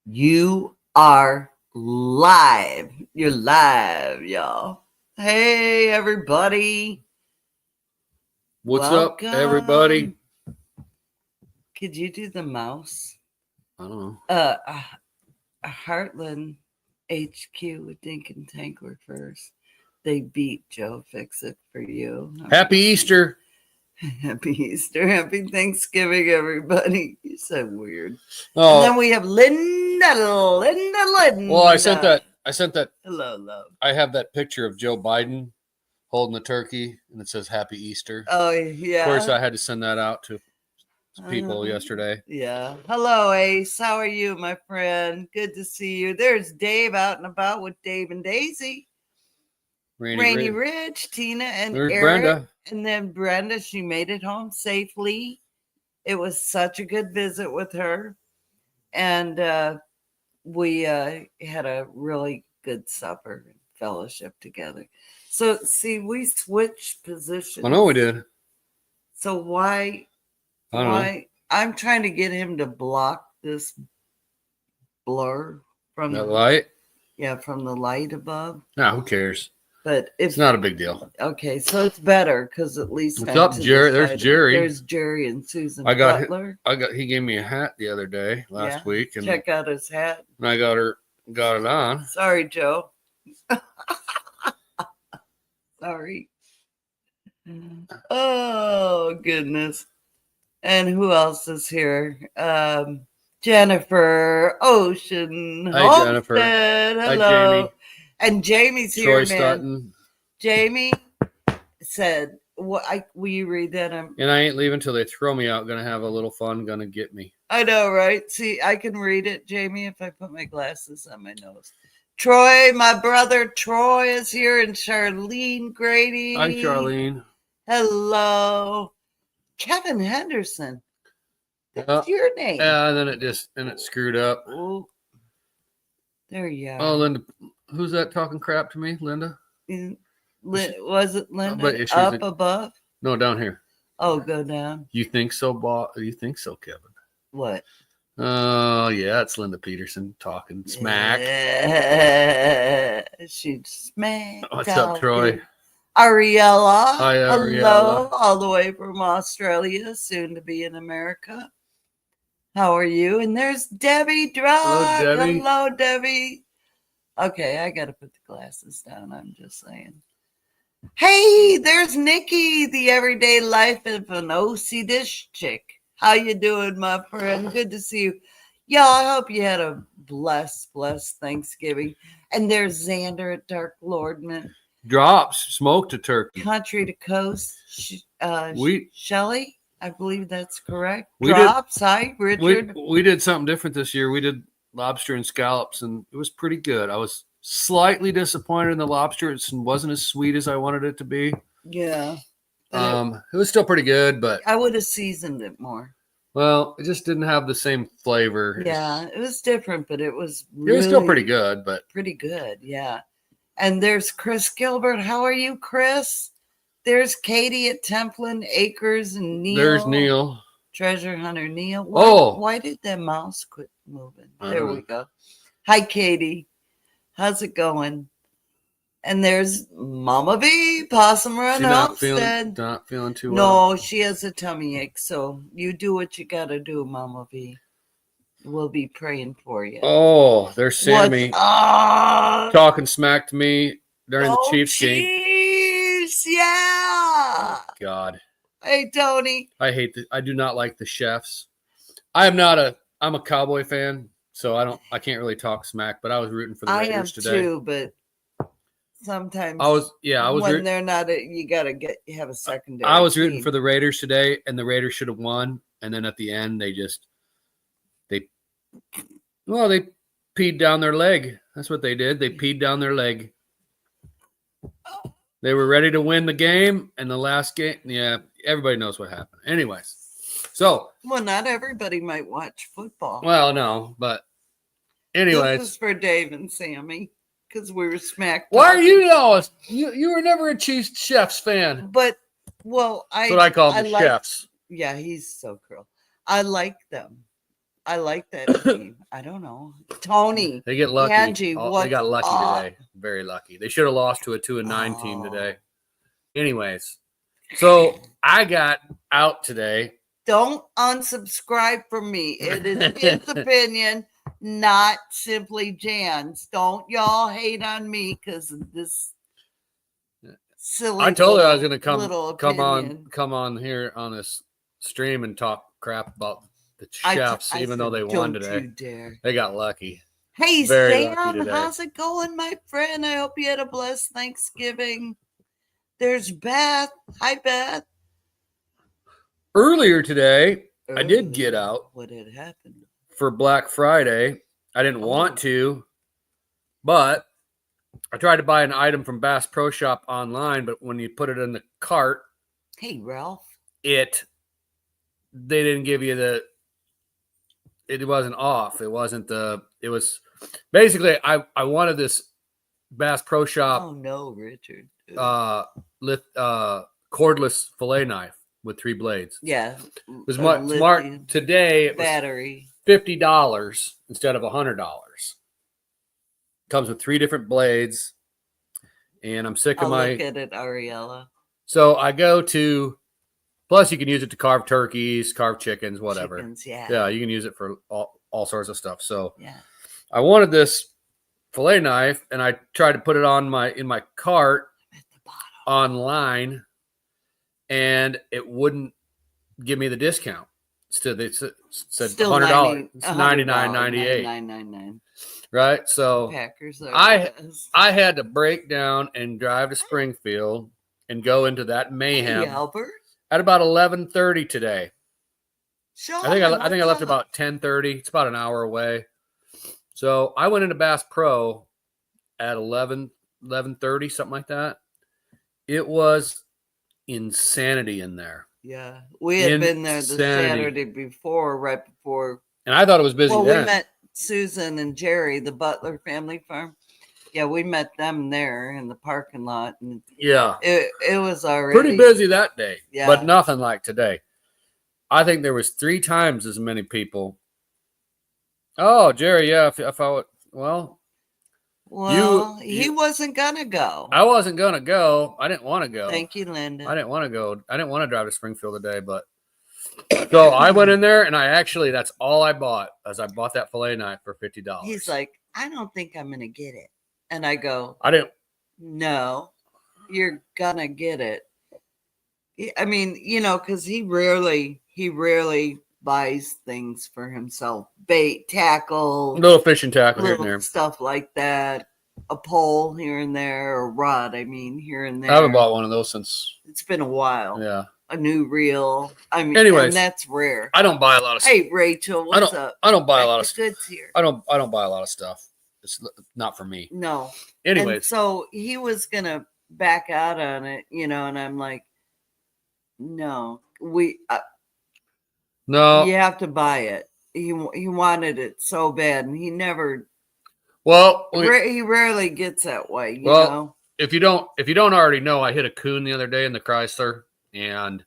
You are live. You're live, y'all. Hey, everybody. What's Welcome. up, everybody? Could you do the mouse? I don't know. Heartland HQ with Dink and Tank were first. They beat Joe Fix It for you. Happy Easter. Happy Easter. Happy Thanksgiving, everybody. You're so weird. Oh, And then we have Linda. well, I sent that. Hello, love. I have that picture of Joe Biden holding the turkey, and it says Happy Easter. Oh, yeah. Of course, I had to send that out to people yesterday. Yeah. Hello, Ace. How are you, my friend? Good to see you. There's Dave out and about with Dave and Daisy. Rainy Ridge, Tina, and There's Eric. Brenda. And then Brenda, she made it home safely. It was such a good visit with her. And we had a really good supper and fellowship together. So, see, we switched positions. I know we did. So why? I'm trying to get him to block this blur from that light. Yeah, from the light above. Nah, who cares? But it's not a big deal. Okay, so it's better because at least what's up, Jerry? There's Jerry. There's Jerry and Susan Butler. He gave me a hat the other day last week, and check out his hat. And I got it on. Sorry, Joe. Sorry. Oh goodness. And who else is here? Jennifer Ocean. Hi, Homestead. Jennifer. Hello. Hi, Jamie. And Jamie's Troy here, man. Stutton. Jamie said, "What? Will you read that?" And I ain't leaving till they throw me out. Gonna have a little fun. Gonna get me. I know, right? See, I can read it, Jamie, if I put my glasses on my nose. Troy, my brother Troy is here, and Charlene Grady. Hi, Charlene. Hello. Kevin Henderson. That's your name. Yeah, and then it screwed up. Oh, there you are. Oh, Linda. Who's that talking crap to me? Linda? Was it Linda? Up above? No, down here. Oh, go down. You think so, You think so, Kevin? What? Oh, yeah, it's Linda Peterson talking smack. She'd smack. What's up, Troy? Ariella. Hi, Ariella. Hello, all the way from Australia, soon to be in America. How are you? And there's Debbie Drog. Hello, Debbie. Hello, Debbie. Okay, I got to put the glasses down. I'm just saying. Hey, there's Nikki, the everyday life of an OC dish chick. How you doing, my friend? Good to see you. Y'all, I hope you had a blessed Thanksgiving. And there's Xander at Dark Lordman. Drops, smoked a turkey. Country to Coast. Shelly, I believe that's correct. Hi, Richard. We did something different this year. We did lobster and scallops, and it was pretty good. I was slightly disappointed in the lobster. It wasn't as sweet as I wanted it to be. Yeah. It was still pretty good, but I would have seasoned it more. Well, it just didn't have the same flavor. Yeah, it was different, but it was still pretty good, pretty good, yeah. And there's Chris Gilbert. How are you, Chris? There's Katie at Templin Acres and Neil. There's Neil. Treasure Hunter Neil. Why did that mouse quit moving? There we go. Hi, Katie. How's it going? And there's Mama V, Possum Run Homestead. Not feeling too well. No, she has a tummy ache. So you do what you got to do, Mama V. We'll be praying for you. Oh, there's Sammy talking smack to me during the Chiefs game. Chiefs, yeah. God. Hey, Tony. I do not like the chefs. I'm a Cowboy fan, so I can't really talk smack, but I was rooting for the Raiders today. I am too, but sometimes when they're not you gotta have a secondary. I was rooting for the Raiders today, and the Raiders should have won. And then at the end, they peed down their leg. That's what they did. They peed down their leg. They were ready to win the game, and the last game, everybody knows what happened. Anyways, not everybody might watch football. Well, no, but anyways, this is for Dave and Sammy. Because we were smacked. Why are you know? You were never a Chiefs Chefs fan. But, that's what I call them, chefs. Yeah, he's so cool. I like them. I like that team. I don't know. Tony. They get lucky. Angie, They got lucky up? today. Very lucky. They should have lost to a 2-9 team Oh. today. Anyways, so I got out today. Don't unsubscribe from me. It is his opinion, not simply Jan's. Don't y'all hate on me because of this silly. I told her I was going to come on here on this stream and talk crap about the chefs, even though they won today. You dare. They got lucky. Hey, Very Sam, lucky today. how's it going, my friend? I hope you had a blessed Thanksgiving. There's Beth. Hi, Beth. Earlier today, I did get out. What had happened? For Black Friday. I didn't want to, but I tried to buy an item from Bass Pro Shop online, but when you put it in the cart, hey, Ralph, they didn't give you it wasn't off. It was basically, I wanted this Bass Pro Shop. Oh no, Richard. Cordless fillet knife with 3 blades. Yeah. It was smart today. It was battery. $50 instead of $100. Comes with 3 different blades, and I'm sick of look at it, Ariella. So I go to. Plus, you can use it to carve turkeys, carve chickens, whatever. Yeah, you can use it for all sorts of stuff. So yeah, I wanted this fillet knife, and I tried to put it on in my cart at the bottom online, and it wouldn't give me the discount. Still, they said $100. It's $99.98. $99.99. Right, so Packers I had to break down and drive to Springfield and go into that mayhem. Hey, Albert. At about 11:30 today. Sean, I think I left about 10:30. It's about an hour away. So I went into Bass Pro at 11:30, something like that. It was insanity in there. Yeah, we had been there the Saturday before, right before, and I thought it was busy. Well, we met Susan and Jerry, the Butler family farm. Yeah, we met them there in the parking lot, and yeah, it was already pretty busy that day. Yeah, but nothing like today. I think there was 3 times as many people. Oh, Jerry, yeah. If I would, he wasn't gonna go. I wasn't gonna go. I didn't want to go. Thank you, Linda. I didn't want to go. I didn't want to drive to Springfield today, but so I went in there and that's all I bought. As I bought that fillet knife for $50. He's like, I don't think I'm gonna get it. And I go, I didn't. No, you're gonna get it. I mean, because he rarely buys things for himself. Bait, tackle, little fishing tackle here and there, stuff like that. A pole here and there, or rod. I mean, here and there. I haven't bought one of those since it's been a while. Yeah, a new reel. I mean, anyways, and that's rare. I don't buy a lot of. Hey, Rachel, what's up? I don't buy a lot of goods here. I don't buy a lot of stuff. It's not for me. No. Anyways, and so he was gonna back out on it, and I'm like, no, no, you have to buy it. He wanted it so bad, and he never. Well, he rarely gets that way, you know. If you don't already know, I hit a coon the other day in the Chrysler, and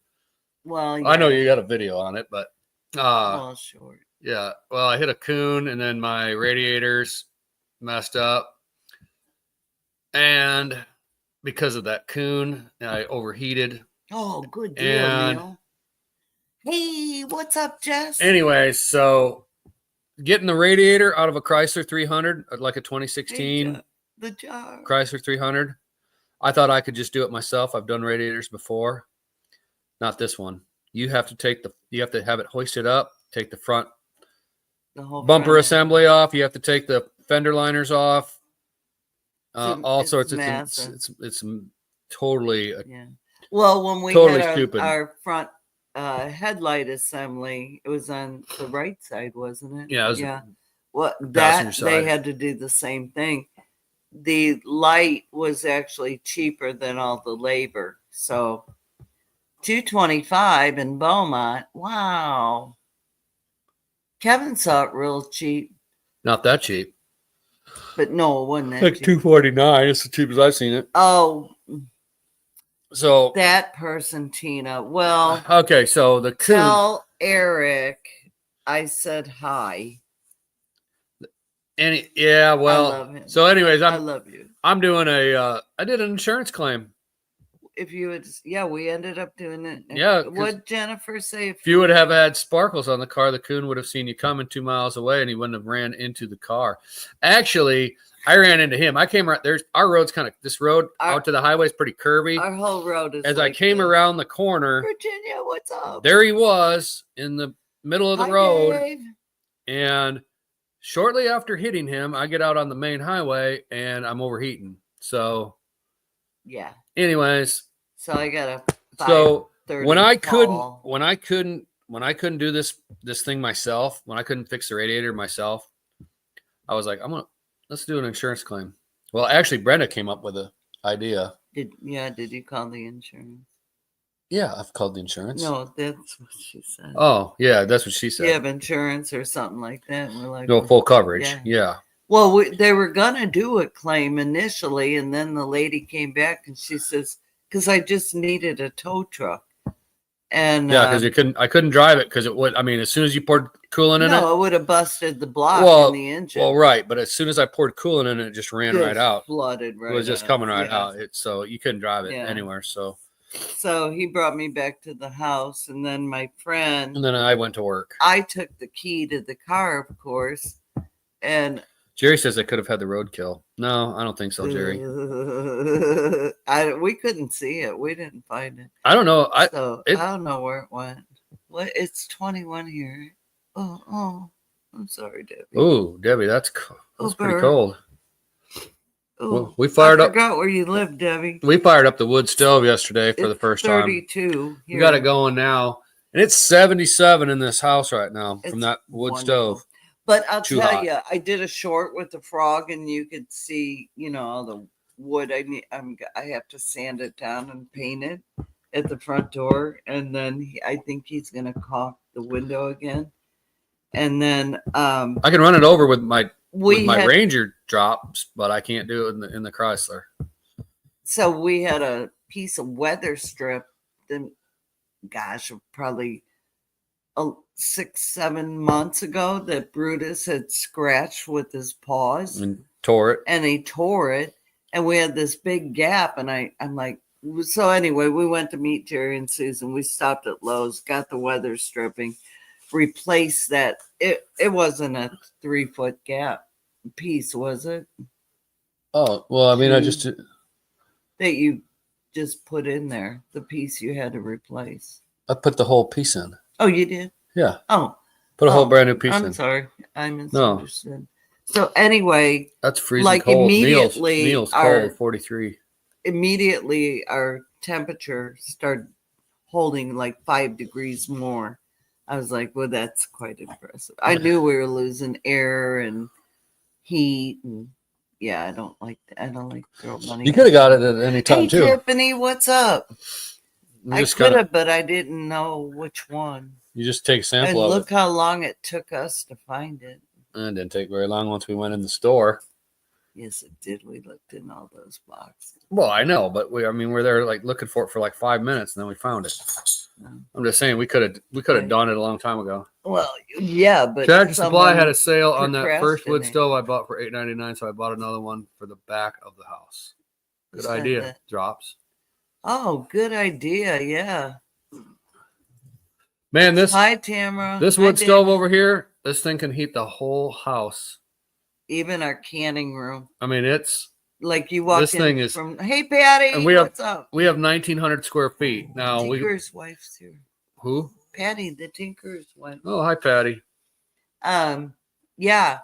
I know you got a video on it, but sure. Yeah, well, I hit a coon, and then my radiators messed up, and because of that coon, I overheated. Oh, good deal, Neil. Hey, what's up, Jess? Anyways, so getting the radiator out of a Chrysler 300, like a 2016 Chrysler 300, I thought I could just do it myself. I've done radiators before. Not this one. You have to have it hoisted up, take the front bumper assembly off. You have to take the fender liners off. All sorts of things. It's totally Well, when we totally had our front headlight assembly, it was on the right side, wasn't it? Yeah. They had to do the same thing. The light was actually cheaper than all the labor. So $225 in Beaumont. Wow. Kevin saw it real cheap. Not that cheap. But no, it wasn't that like cheap. $249. It's the cheapest I've seen it. Oh. So that person, Tina. Well, okay, so the coon. Tell Eric I said hi. Well, so anyways, I love you. I'm doing I did an insurance claim. If you would, we ended up doing it. Yeah. What'd Jennifer say? If you would have had sparkles on the car, the coon would have seen you coming 2 miles away and he wouldn't have ran into the car. Actually, I ran into him. I came right there's our road's this road out to the highway is pretty curvy. Our whole road is as I came around the corner. Virginia, what's up? There he was in the middle of the road. Dave. And shortly after hitting him, I get out on the main highway and I'm overheating. So yeah. Anyways, so I got a when I couldn't do this thing myself, when I couldn't fix the radiator myself, I was like, let's do an insurance claim. Well, actually, Brenda came up with an idea. Did you call the insurance? Yeah, I've called the insurance. No, that's what she said. Oh, yeah, that's what she said. You have insurance or something like that. And we're like, no, full coverage. Yeah. Well, they were going to do a claim initially, and then the lady came back and she says, because I just needed a tow truck. And yeah, because I couldn't drive it because it would. I mean, as soon as you poured coolant in it would have busted the block in the engine. Well, right, but as soon as I poured coolant in it just ran right out. Flooded right. It was just coming right out. So you couldn't drive it anywhere. So he brought me back to the house, and then my friend. And then I went to work. I took the key to the car, of course, and. Jerry says I could have had the roadkill. No, I don't think so, Jerry. We couldn't see it. We didn't find it. I don't know. I don't know where it went. What? It's 21 here. Oh, I'm sorry, Debbie. Oh, Debbie, that's pretty cold. Oh, we fired up. I forgot where you live, Debbie. We fired up the wood stove yesterday for the first time. 32. We got it going now, and it's 77 in this house right now from that wood stove. But I'll tell you, I did a short with the frog, and you could see, all the wood. I have to sand it down and paint it at the front door, and then I think he's gonna caulk the window again. And then I can run it over with my Ranger drops, but I can't do it in the Chrysler. So we had a piece of weather strip. Then, gosh, probably 6-7 months ago that Brutus had scratched with his paws and tore it. And he tore it, and we had this big gap. And I'm like, so anyway, we went to meet Jerry and Susan. We stopped at Lowe's, got the weather stripping, replaced that. It wasn't a 3-foot gap piece, was it? Oh, well, I mean, that you just put in there the piece you had to replace. I put the whole piece in. Oh, you did? Yeah. Oh. Put a whole brand new piece in. I'm sorry. I misunderstood. No. So anyway. That's freezing cold. Immediately. Neil's cold, 43. Immediately our temperature started holding like 5 degrees more. I was like, well, that's quite impressive. I knew we were losing air and heat. And I don't like throw money. You could have got it at any time, too. Tiffany, what's up? I could have, but I didn't know which one. You just take a sample and of it. Look how long it took us to find it. And it didn't take very long once we went in the store. Yes, it did. We looked in all those boxes. Well, I know, but we're there like looking for it for like 5 minutes, and then we found it. No. I'm just saying we could have done it a long time ago. Well, yeah, but Tractor Supply had a sale on that first wood stove I bought for $8.99, so I bought another one for the back of the house. Good idea. Drops. Oh, good idea. Yeah. Man, Hi, Tamara. This wood stove over here, this thing can heat the whole house. Even our canning room. I mean, it's like you walk from. Hey, Patty. And what's up? We have 1,900 square feet now. Tinker's wife's here. Who? Patty, the Tinker's wife. Oh, hi, Patty. Yeah.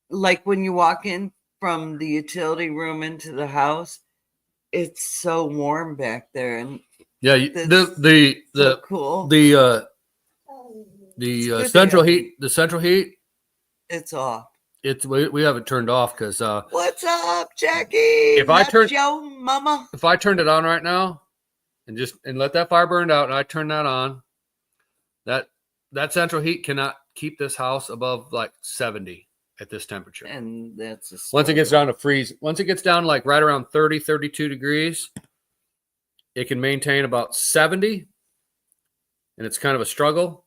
Like when you walk in from the utility room into the house, it's so warm back there, and the cool. The central heat. The central heat. It's off. We have it turned off because. What's up, Jackie? If I turned it on right now, and let that fire burn out, and I turn that on, that central heat cannot keep this house above like 70 at this temperature. And that's once it gets down to freeze. Once it gets down like right around 30, 32 degrees, it can maintain about 70, and it's kind of a struggle.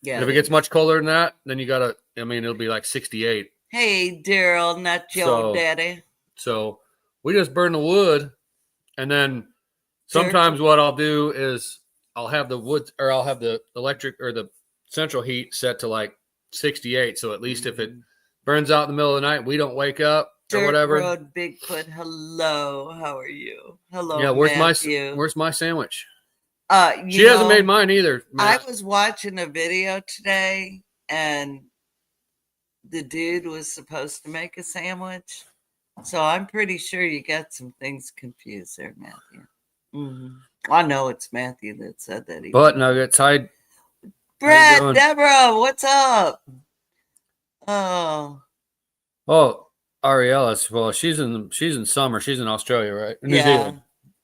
Yeah. And if it gets much colder than that, then you gotta. I mean, it'll be like 68. Hey, Daryl, not your daddy. So we just burn the wood, and then sometimes what I'll do is I'll have the wood, or I'll have the electric or the central heat set to like 68. So at least if it burns out in the middle of the night, we don't wake up or whatever. Road Bigfoot, hello. How are you? Hello, yeah. Matthew. Where's my sandwich? She hasn't made mine either. I was watching a video today, and the dude was supposed to make a sandwich. So I'm pretty sure you got some things confused there, Matthew. I know it's Matthew that said that. Butt nuggets. Brad, Deborah, what's up? Oh, Ariella. Well, she's in summer. She's in Australia, right? New Zealand.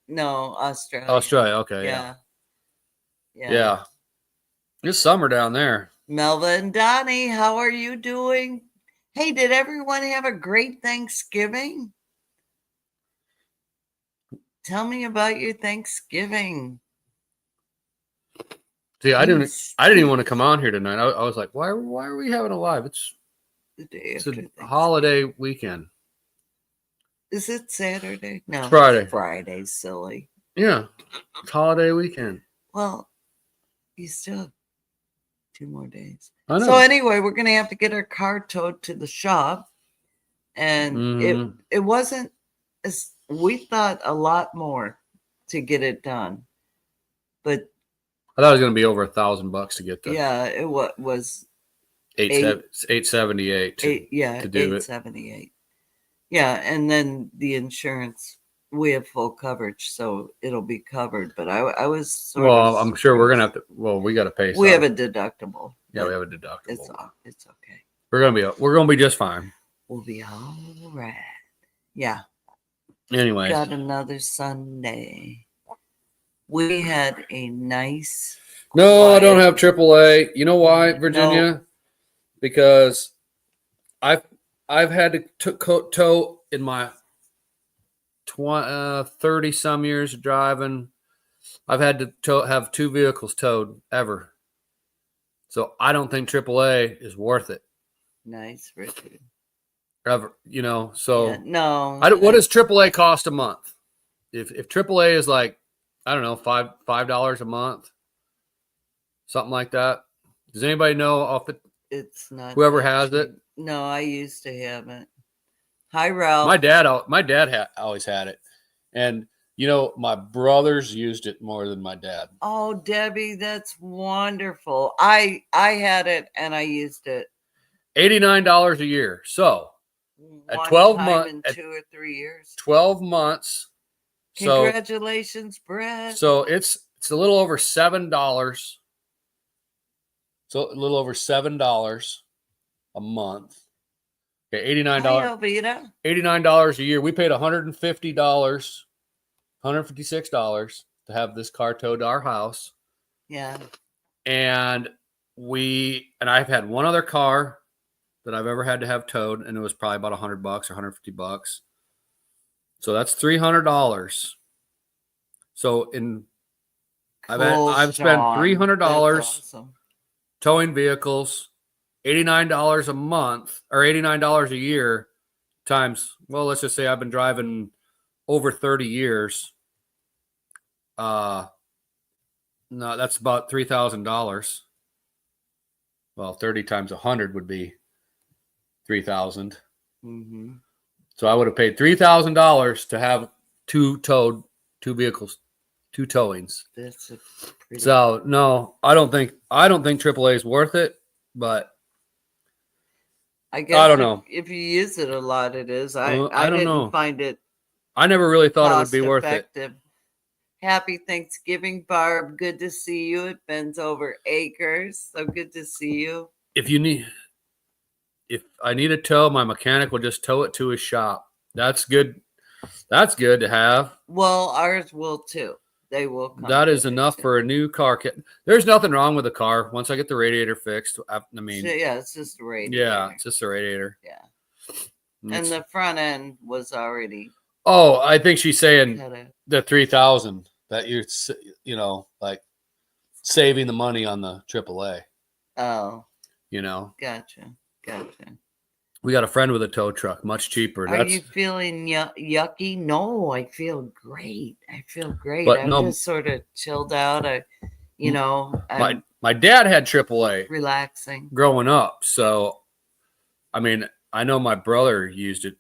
No, Australia. Australia. Okay. Yeah. It's summer down there. Melva and Donnie, how are you doing? Hey, did everyone have a great Thanksgiving? Tell me about your Thanksgiving. See, I didn't even want to come on here tonight. I was like, why are we having a live? It's the day it's a holiday weekend. Is it Saturday? No, Friday. Friday, silly. Yeah, it's holiday weekend. Well, you still have 2 more days. I know. So anyway, we're going to have to get our car towed to the shop. And it wasn't as we thought a lot more to get it done. But I thought it was going to be over $1,000 to get there. Yeah, it was $878 to do $878. Yeah, and then the insurance, we have full coverage, so it'll be covered. But I was I'm sure we're gonna have to. Well, we got to pay. We have a deductible. Yeah, we have a deductible. It's okay. We're gonna be just fine. We'll be all right. Yeah. Anyway, got another Sunday. We had a nice. No, I don't have AAA. You know why, Virginia? No. Because I've had to tow in my 30 some years of driving. I've had to have 2 vehicles towed ever. So I don't think AAA is worth it. Nice, Richard. Ever, so yeah, no. What does AAA cost a month? If AAA is like, I don't know, $5 a month, something like that. Does anybody know off it? It's not. Whoever has it. No, I used to have it. Hi, Ralph. My dad always had it, and my brothers used it more than my dad. Oh, Debbie, that's wonderful. I had it and I used it. $89 a year. So at 12 months, 2 or 3 years. 12 months. Congratulations, Brett. So it's a little over $7. So a little over $7 a month. Okay, $89 a year. We paid $150, $156 to have this car towed to our house. Yeah. And I've had one other car that I've ever had to have towed, and it was probably about $100 or $150. So that's $300. So I've spent $300 towing vehicles, $89 a month or $89 a year times, well, let's just say I've been driving over 30 years. No, that's about $3,000. Well, 30 times 100 would be 3,000. Mm-hmm. So I would have paid $3,000 to have 2 vehicles, 2 towings. So no, I don't think AAA is worth it, but I guess I don't know. If you use it a lot, it is. I didn't find it. I never really thought it would be worth it. Happy Thanksgiving, Barb. Good to see you at Ben's Over Acres. So good to see you. If I need a tow, my mechanic will just tow it to his shop. That's good. That's good to have. Well, ours will too. They will come. That is enough for a new car kit. There's nothing wrong with the car once I get the radiator fixed. I mean, yeah, it's just a radiator. Yeah, it's just a radiator. Yeah. And the front end was already. Oh, I think she's saying the 3,000 that you're, like saving the money on the AAA. Oh. You know. Gotcha. We got a friend with a tow truck, much cheaper. Are you feeling yucky? No, I feel great. But I'm just sort of chilled out. My dad had AAA relaxing growing up. So, I mean, I know my brother used it.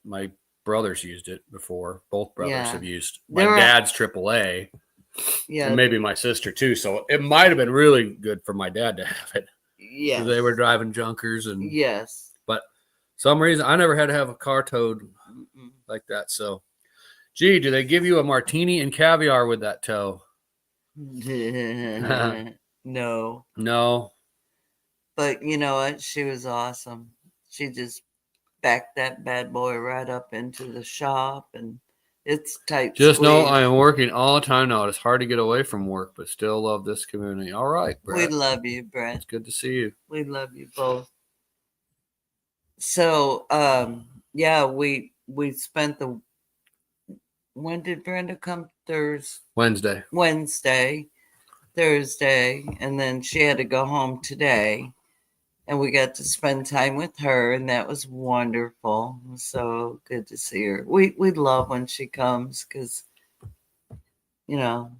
My brothers used it before. Both brothers have used my dad's AAA. Yeah. And maybe my sister too. So it might have been really good for my dad to have it. Yeah. Because they were driving junkers and yes. But some reason I never had to have a car towed like that. So, gee, do they give you a martini and caviar with that tow? No. But you know what? She was awesome. She just backed that bad boy right up into the shop, and it's tight. Just know I am working all the time now. It's hard to get away from work, but still love this community. All right, Brett. We love you, Brett. It's good to see you. We love you both. So, yeah, we spent the. When did Brenda come? Wednesday, Thursday, and then she had to go home today, and we got to spend time with her, and that was wonderful. It was so good to see her. We love when she comes because, you know,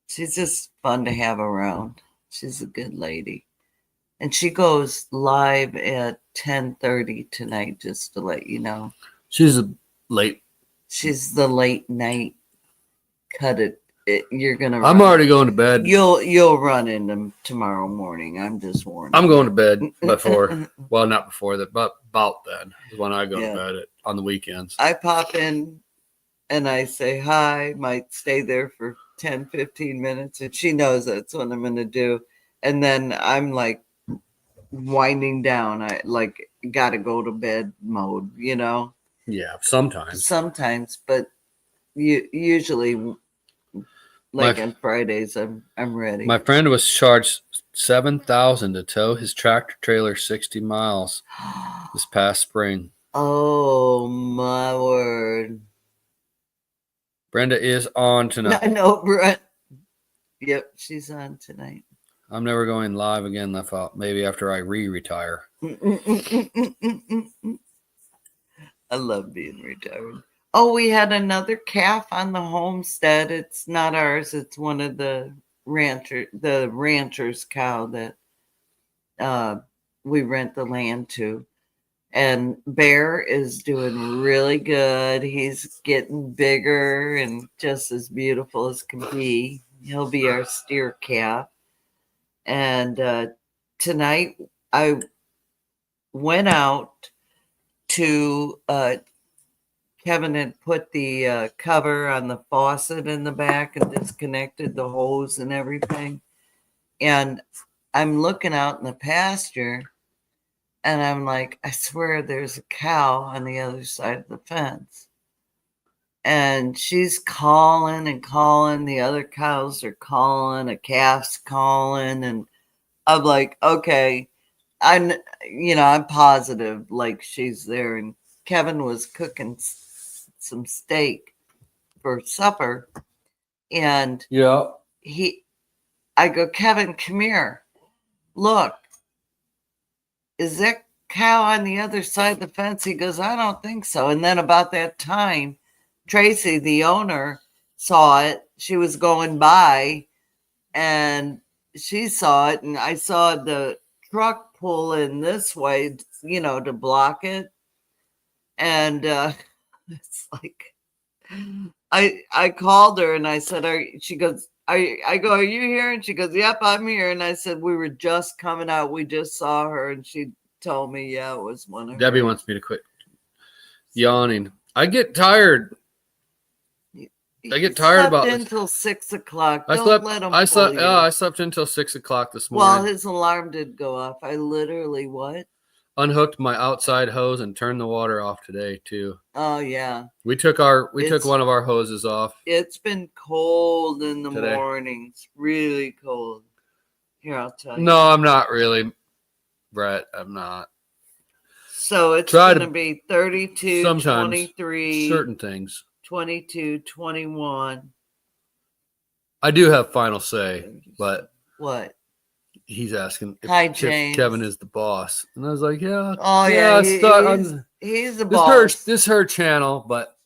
she's just fun to have around. She's a good lady. And she goes live at 10:30 tonight, just to let you know. She's the late night. Cut it. You're gonna. I'm already going to bed. You'll run into them tomorrow morning. I'm just warning. I'm going to bed before. Well, not before that, but about then is when I go to bed on the weekends. I pop in and I say hi. Might stay there for 10, 15 minutes, and she knows that's what I'm gonna do. And then I'm like winding down. I like gotta go to bed mode. You know. Yeah, sometimes, but usually. Like on Fridays, I'm ready. My friend was charged $7,000 to tow his tractor trailer 60 miles this past spring. Oh my word! Brenda is on tonight. No, Brett. Yep, she's on tonight. I'm never going live again. I thought maybe after I retire. I love being retired. Oh, we had another calf on the homestead. It's not ours. It's one of the rancher's cow that we rent the land to. And Bear is doing really good. He's getting bigger and just as beautiful as can be. He'll be our steer calf. And tonight I went out to Kevin had put the cover on the faucet in the back and disconnected the hose and everything. And I'm looking out in the pasture and I'm like, I swear there's a cow on the other side of the fence. And she's calling and calling. The other cows are calling. A calf's calling. And I'm like, okay, I'm positive like she's there. And Kevin was cooking some steak for supper, and I go, Kevin, come here, look, is that cow on the other side of the fence? He goes, I don't think so. And then about that time, Tracy, the owner, saw it. She was going by and she saw it, and I saw the truck pull in this way, to block it. And it's like, I called her and I said, she goes, I go, are you here? And she goes, yep, I'm here. And I said, we were just coming out. We just saw her. And she told me, yeah, it was one of Debbie wants me to quit yawning. I get tired. I get tired about this. Until 6 o'clock. I slept until 6 o'clock this morning. Well, his alarm did go off. I literally unhooked my outside hose and turned the water off today too. Oh yeah. We took one of our hoses off. It's been cold in the mornings. Really cold. Here, I'll tell you. No, I'm not really, Brett. I'm not. So it's going to be 32, sometimes 23. Certain things. 22, 21. I do have final say, but what? He's asking Hi, if James. Kevin is the boss, and I was like, yeah. Oh yeah, he's the boss. This her channel, but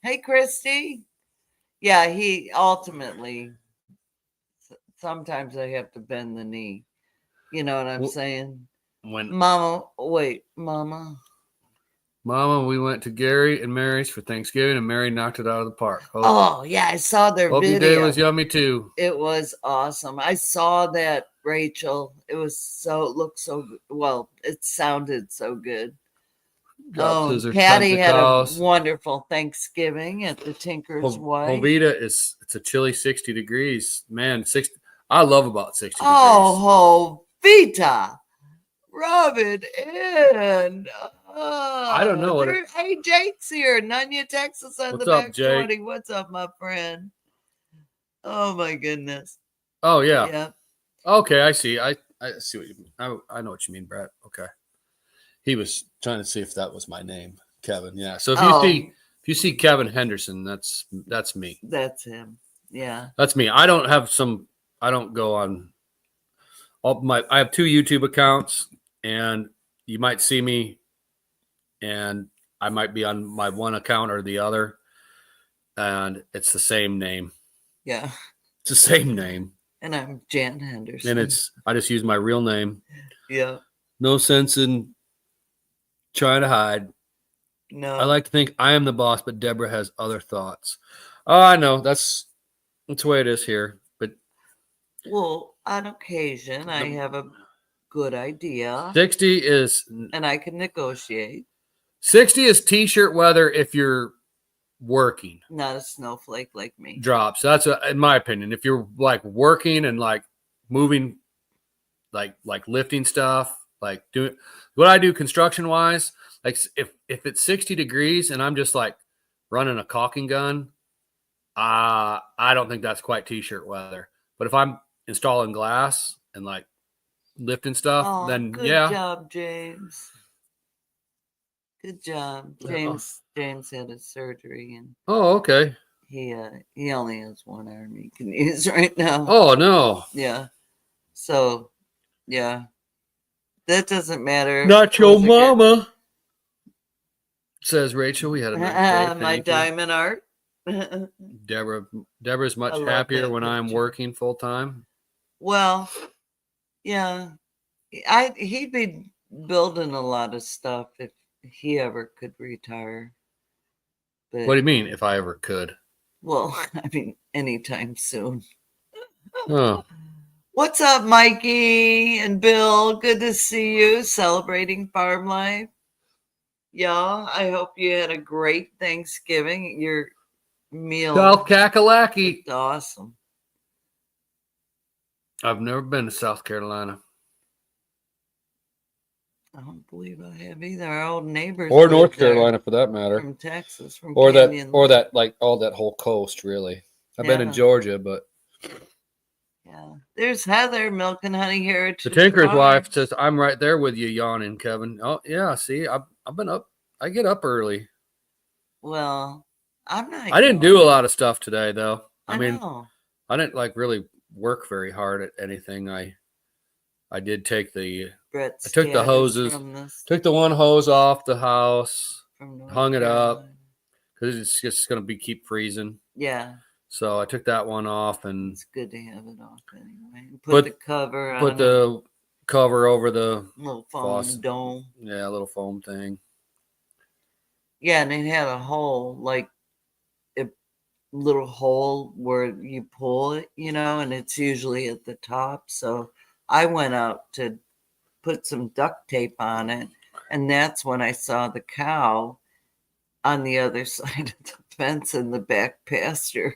hey, Christy. Yeah, he ultimately. Sometimes I have to bend the knee. You know what I'm saying? Mama, we went to Gary and Mary's for Thanksgiving, and Mary knocked it out of the park. Oh yeah, I saw their video. Your day was yummy too. It was awesome. I saw that, Rachel. It looked so well. It sounded so good. Patty had a wonderful Thanksgiving at the Tinker's Wife. Hovita it's a chilly 60 degrees. Man, 60. I love about 60 degrees. Oh, Hovita. Rub it in. I don't know. Hey, Jake's here. Nunya, Texas on the back 20. What's up, my friend? Oh, my goodness. Oh, yeah. Yeah. Okay, I see. I see what you mean. I know what you mean, Brett. Okay. He was trying to see if that was my name, Kevin. Yeah. So if you see Kevin Henderson, that's me. That's him. Yeah. That's me. I don't go on I have 2 YouTube accounts, and you might see me, and I might be on my one account or the other, and it's the same name. Yeah. It's the same name. And I'm Jan Henderson. And I just use my real name. Yeah. No sense in trying to hide. No. I like to think I am the boss, but Deborah has other thoughts. Oh, I know. That's the way it is here. But on occasion, I have a good idea. 60 is... And I can negotiate. 60 is T-shirt weather if you're working. Not a snowflake like me. Drops. That's in my opinion. If you're like working and like moving, like lifting stuff, like doing what I do construction wise, like if it's 60 degrees and I'm just like running a caulking gun, I don't think that's quite T-shirt weather. But if I'm installing glass and like lifting stuff, then good job, James. Good job. James had his surgery, and okay. He only has one arm he can use right now. Oh no. Yeah. So yeah. That doesn't matter. Not your mama. Says Rachel. We had a nice day. My diamond art. Deborah's much happier when I'm working full time. Well, yeah. He'd be building a lot of stuff if he ever could retire. But, what do you mean, if I ever could? Well, I mean, anytime soon. Oh. What's up, Mikey and Bill? Good to see you celebrating farm life. Y'all, I hope you had a great Thanksgiving. Your meal. South Kakalaki. Awesome. I've never been to South Carolina. I don't believe I have either. Our old neighbors, or North Carolina, for that matter, from Texas, from or Canyon. that like all that whole coast. Really, I've been in Georgia, but yeah. There's Heather, Milk and Honey Heritage. The Tinker's Wife says, "I'm right there with you, yawning, Kevin." Oh yeah, see, I've been up. I get up early. Well, I'm not. I didn't do a lot of stuff today, though. I mean, know. I didn't like really work very hard at anything. I did take I took the hoses, took the one hose off the house, hung it up because it's just going to keep freezing. Yeah. So I took that one off, and it's good to have it off anyway. Put the cover on. Put the cover over the little foam dome. Yeah, a little foam thing. Yeah, and it had a hole, like a little hole where you pull it, and it's usually at the top. So I went out to put some duct tape on it, and that's when I saw the cow on the other side of the fence in the back pasture.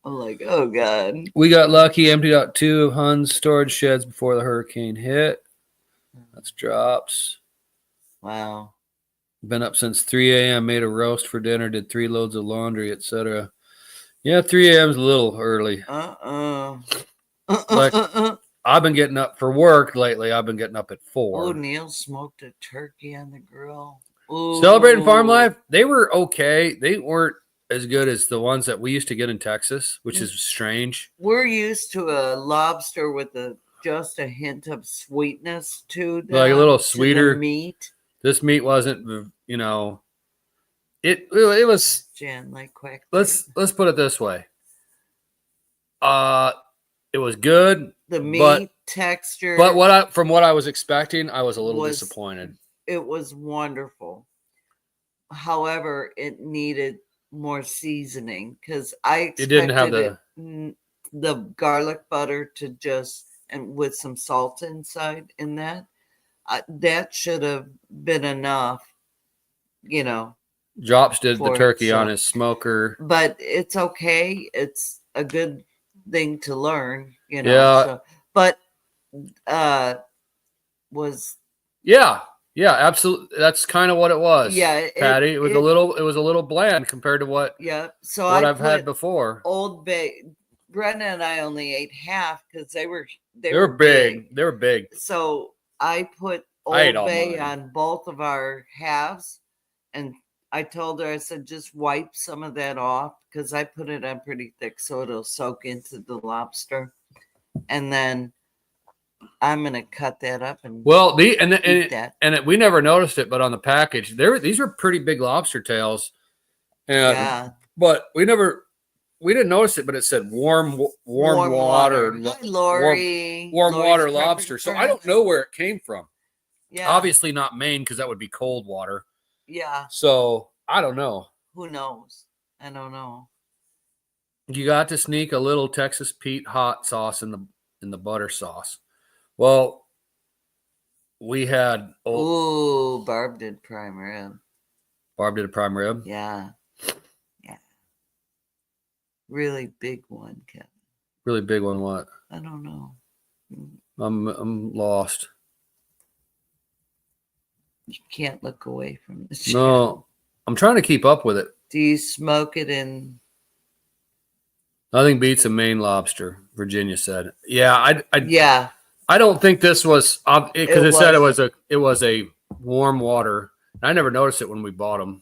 I'm like, oh God. We got lucky, emptied out 2 of Hun's storage sheds before the hurricane hit. That's drops. Wow. Been up since 3 a.m., made a roast for dinner, did 3 loads of laundry, etc. Yeah, 3 a.m. is a little early. Like, I've been getting up for work lately. I've been getting up at 4. Oh, Neil smoked a turkey on the grill. Ooh. Celebrating farm life, they were okay. They weren't as good as the ones that we used to get in Texas, which is strange. We're used to a lobster with a just a hint of sweetness to like a little to sweeter the meat. This meat wasn't, it was. Jan, like quack. Let's put it this way. It was good. The but meat texture. But from what I was expecting, I was a little disappointed. It was wonderful. However, it needed more seasoning because I expected it didn't have the garlic butter to just, and with some salt inside in that. That should have been enough, Drops did the turkey on his smoker. But it's okay. It's a good thing to learn, Yeah. So, but was yeah, absolutely. That's kind of what it was. Yeah, Patty. It was a little bland compared to what I've had before. Old Bay. Brenda and I only ate half because they were big. They were big. So I put Old Bay on both of our halves, and I told her, I said, just wipe some of that off because I put it on pretty thick so it'll soak into the lobster, and then I'm gonna cut that up and eat that. And we never noticed it, but on the package, these were pretty big lobster tails. And, but we didn't notice it, but it said warm water. Hi, Lori. Warm water lobster. So I don't know where it came from. Yeah. Obviously not Maine because that would be cold water. Yeah. So I don't know. Who knows? I don't know. You got to sneak a little Texas Pete hot sauce in the butter sauce. Well, we had. Barb did prime rib. Barb did a prime rib? Yeah. Really big one, Kevin. Really big one, what? I don't know. I'm lost. You can't look away from the channel. No, I'm trying to keep up with it. Do you smoke it in? Nothing beats a Maine lobster, Virginia said. Yeah, yeah. I don't think this was because it said it was a warm water. I never noticed it when we bought them.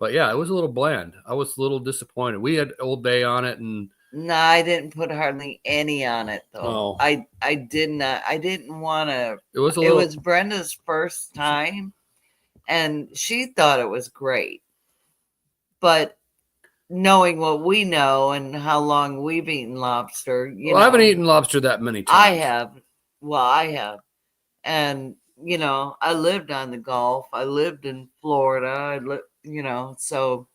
But yeah, it was a little bland. I was a little disappointed. We had Old Bay on it, and no, I didn't put hardly any on it though. Oh. I did not. I didn't want to. It was Brenda's first time, and she thought it was great. But knowing what we know and how long we've eaten lobster, I haven't eaten lobster that many times. I have. Well, I have, and I lived on the Gulf. I lived in Florida. So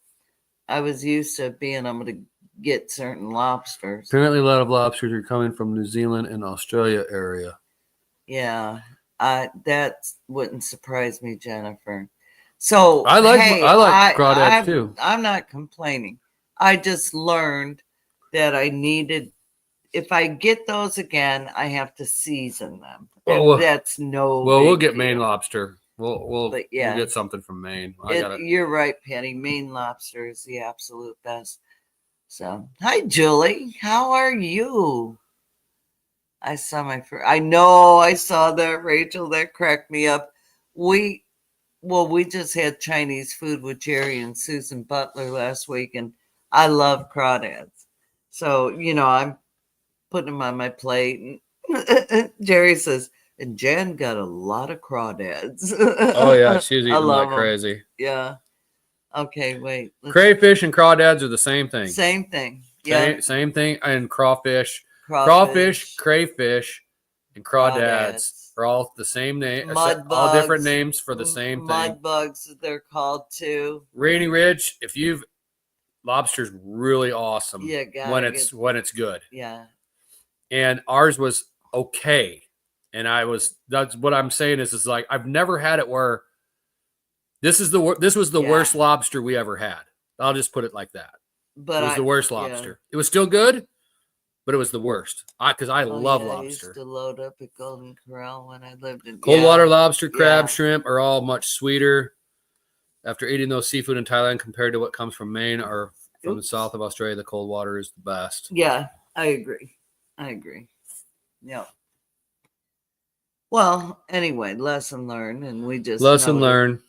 I was used to being able to get certain lobsters. Apparently, a lot of lobsters are coming from New Zealand and Australia area. Yeah, that wouldn't surprise me, Jennifer. So I like crawdads too. I'm not complaining. I just learned that I needed. If I get those again, I have to season them. That's no. Well, we'll get Maine lobster. We'll get something from Maine. You're right, Penny. Maine lobster is the absolute best. So, hi, Julie. How are you? I saw I know I saw that, Rachel. That cracked me up. We just had Chinese food with Jerry and Susan Butler last week, and I love crawdads. So, I'm putting them on my plate. And Jerry says, and Jan got a lot of crawdads. Oh, yeah. She's eating like crazy. Yeah. Okay, wait. Crayfish and crawdads are the same thing. Same thing. Yeah. Same thing. And crawfish, crayfish, and crawdads are all the same name. All different names for the same thing. Mud bugs, they're called too. Rainy Ridge, lobster's really awesome. Yeah, when it's good. Yeah. And ours was okay. And that's what I'm saying is like, I've never had it where this was the worst lobster we ever had. I'll just put it like that. But it was the worst lobster. It was still good, but it was the worst. Because I love lobster. I used to load up at Golden Corral when I lived in cold water lobster, crab, shrimp are all much sweeter after eating those seafood in Thailand compared to what comes from Maine or from the south of Australia. The cold water is the best. Yeah, I agree. Yeah. Well, anyway, lesson learned, and we just learned.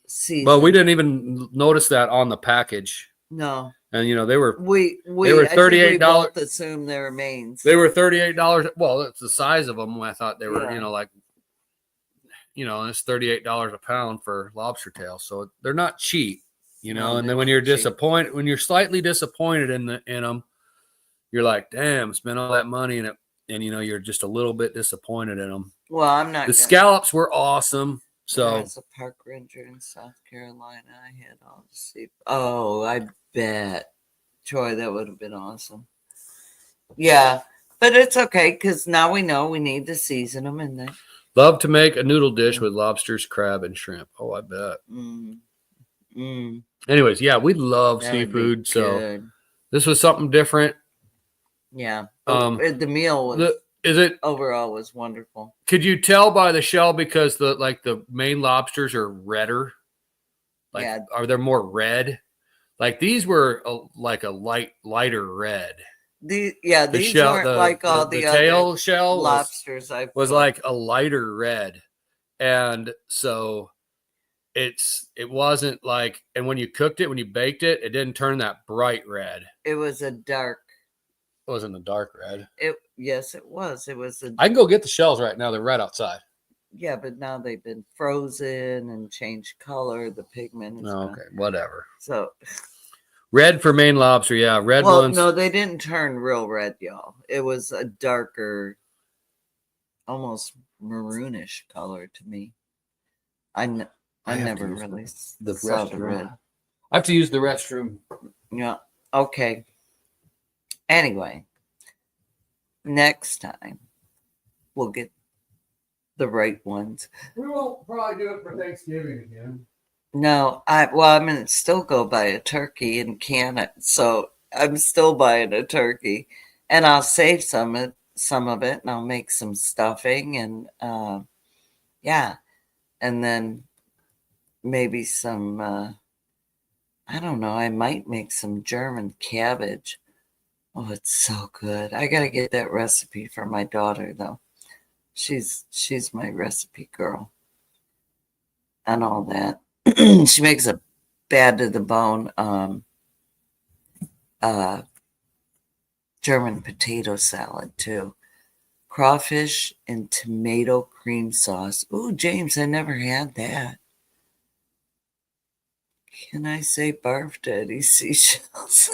But we didn't even notice that on the package. No. And they were we $38. both assume they were mains. They were $38. Well, that's the size of them. I thought they were, like, it's $38 a pound for lobster tails. So they're not cheap, No, and then when you're disappointed, when you're slightly disappointed in them, you're like, damn, spent all that money in it. And, you're just a little bit disappointed in them. Well, I'm not. The scallops were awesome. So as a park ranger in South Carolina, I had all the sea. Oh, I bet, Troy, that would have been awesome. Yeah, but it's okay because now we know we need to season them in there. Love to make a noodle dish with lobsters, crab, and shrimp. Oh, I bet. Anyways, yeah, we love seafood, so this was something different. Yeah, the meal was. Overall was wonderful. Could you tell by the shell because the main lobsters are redder? Are they more red? Like these were like a lighter red. These weren't like all the tail shell lobsters was like a lighter red, and so it wasn't like. And when you cooked it, when you baked it, it didn't turn that bright red. It was a dark. It wasn't a dark red. Yes, it was. It was. I can go get the shells right now. They're right outside. Yeah, but now they've been frozen and changed color. The pigment is okay, whatever. So red for Maine lobster, yeah. Red ones. No, they didn't turn real red, y'all. It was a darker, almost maroonish color to me. I never really saw the red. I have to use the restroom. Yeah. Okay. Anyway, next time we'll get the right ones. We won't probably do it for Thanksgiving again. No, I'm going to still go buy a turkey and can it. So I'm still buying a turkey, and I'll save some of it, and I'll make some stuffing, and and then maybe some. I don't know. I might make some German cabbage. Oh, it's so good. I got to get that recipe for my daughter, though. She's my recipe girl and all that. She makes a bad to the bone German potato salad, too. Crawfish and tomato cream sauce. Ooh, James, I never had that. Can I say barf daddy seashells?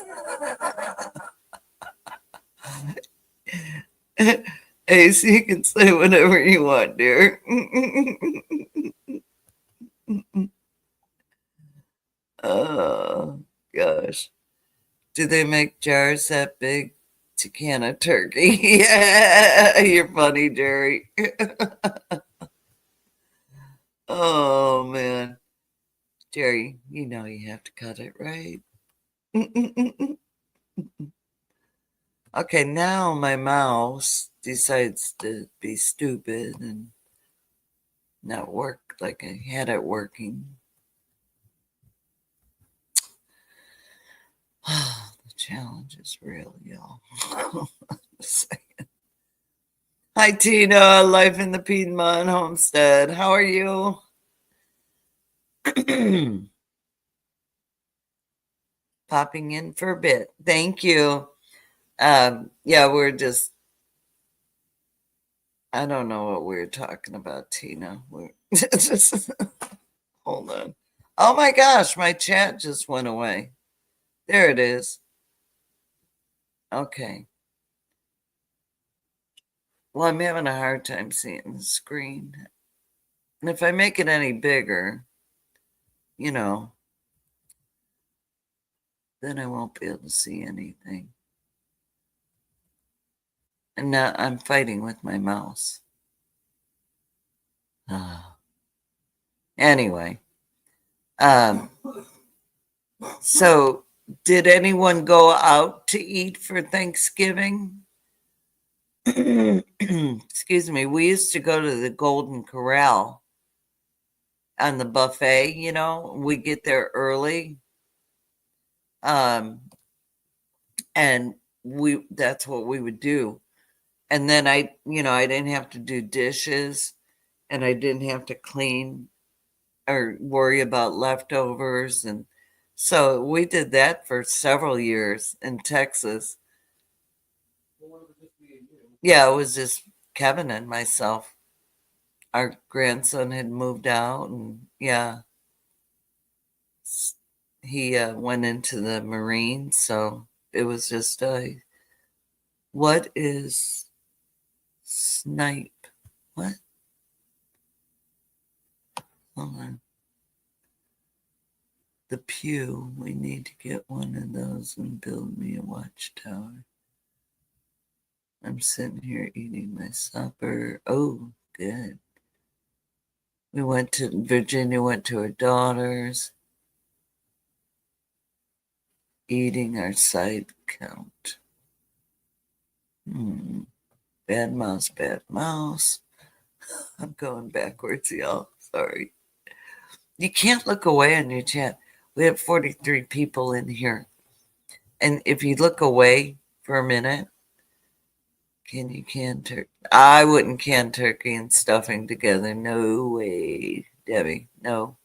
Ace, you can say whatever you want, dear. Oh, gosh. Do they make jars that big to can a turkey? Yeah, you're funny, Jerry. Oh, man. Jerry, you know you have to cut it, right? Okay, now my mouse decides to be stupid and not work like I had it working. The challenge is real, y'all. Hi, Tina. Life in the Piedmont Homestead. How are you? Popping in for a bit. Thank you. We're just, I don't know what we're talking about, Tina. Hold on. Oh my gosh, my chat just went away. There it is. Okay. Well, I'm having a hard time seeing the screen. And if I make it any bigger, then I won't be able to see anything. And now I'm fighting with my mouse. Anyway. So did anyone go out to eat for Thanksgiving? Excuse me. We used to go to the Golden Corral on the buffet, we get there early. And that's what we would do. And then I didn't have to do dishes, and I didn't have to clean or worry about leftovers. And So we did that for several years in Texas. Yeah, it was just Kevin and myself. Our grandson had moved out, and yeah, he went into the Marines. So it was just what is snipe? What? Hold on. The pew. We need to get one of those and build me a watchtower. I'm sitting here eating my supper. Oh, good. We went to Virginia, went to her daughter's, eating our side count. Bad mouse, bad mouse. I'm going backwards, y'all. Sorry. You can't look away on your chat. We have 43 people in here. And if you look away for a minute, can you can turkey? I wouldn't can turkey and stuffing together. No way, Debbie. No.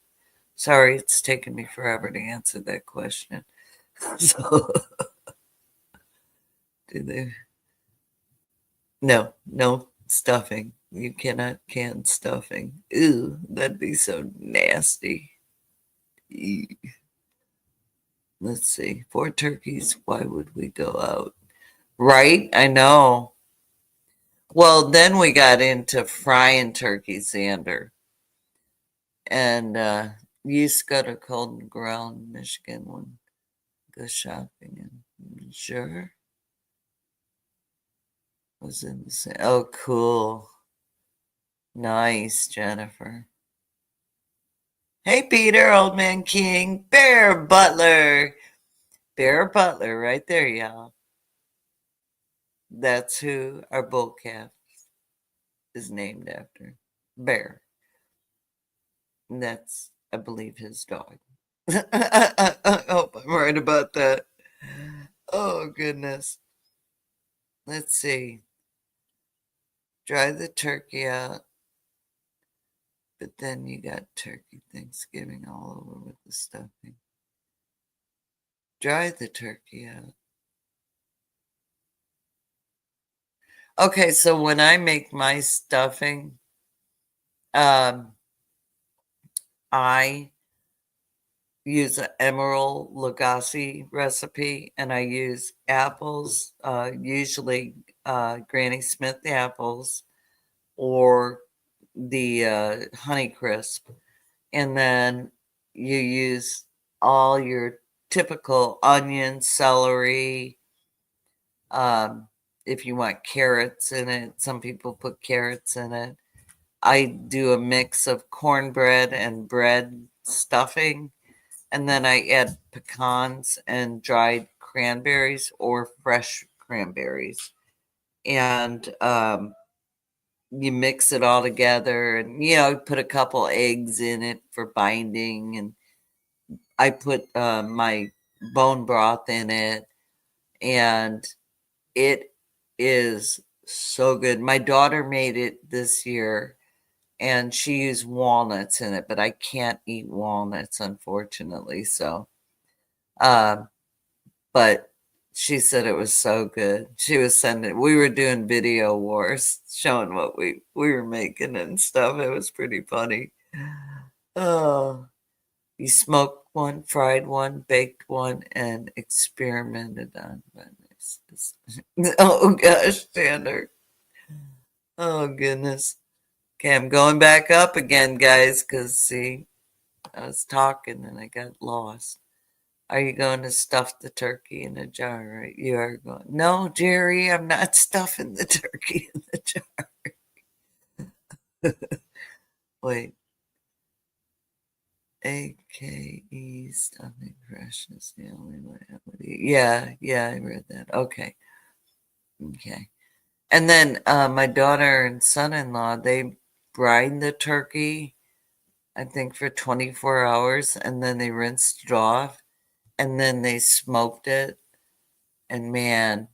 Sorry, it's taken me forever to answer that question. So, do they? No stuffing. You cannot can stuffing. Ew, that'd be so nasty. Ew. Let's see. 4 turkeys. Why would we go out? Right? I know. Well, then we got into frying turkey, Xander. And you used to go to Golden Corral in Michigan when go shopping. And sure. Was in the same. Oh, cool. Nice, Jennifer. Hey, Peter, Old Man King, Bear Butler. Bear Butler, right there, y'all. That's who our bull calf is named after. Bear. And that's, I believe, his dog. I hope I'm right about that. Oh, goodness. Let's see. Dry the turkey out. But then you got turkey Thanksgiving all over with the stuffing. Dry the turkey out. Okay, so when I make my stuffing, I use an Emerald Lagasse recipe, and I use apples, usually Granny Smith apples or the Honey Crisp, and then you use all your typical onion, celery. If you want carrots in it, some people put carrots in it. I do a mix of cornbread and bread stuffing, and then I add pecans and dried cranberries or fresh cranberries. And you mix it all together, and put a couple eggs in it for binding. And I put my bone broth in it, and it is so good. My daughter made it this year, and she used walnuts in it, but I can't eat walnuts, unfortunately. So, but she said it was so good. She was sending, we were doing video wars, showing what we were making and stuff. It was pretty funny. Oh, you smoked one, fried one, baked one, and experimented on. Oh gosh, Tanner. Oh goodness. Okay, I'm going back up again, guys, because see, I was talking and I got lost. Are you going to stuff the turkey in a jar? Right? You are going. No, Jerry, I'm not stuffing the turkey in the jar. Wait. AKE stuffing fresh is the only way I would eat. Yeah, I read that. Okay. And then my daughter and son-in-law, they brine the turkey, I think, for 24 hours, and then they rinsed it off, and then they smoked it. And man,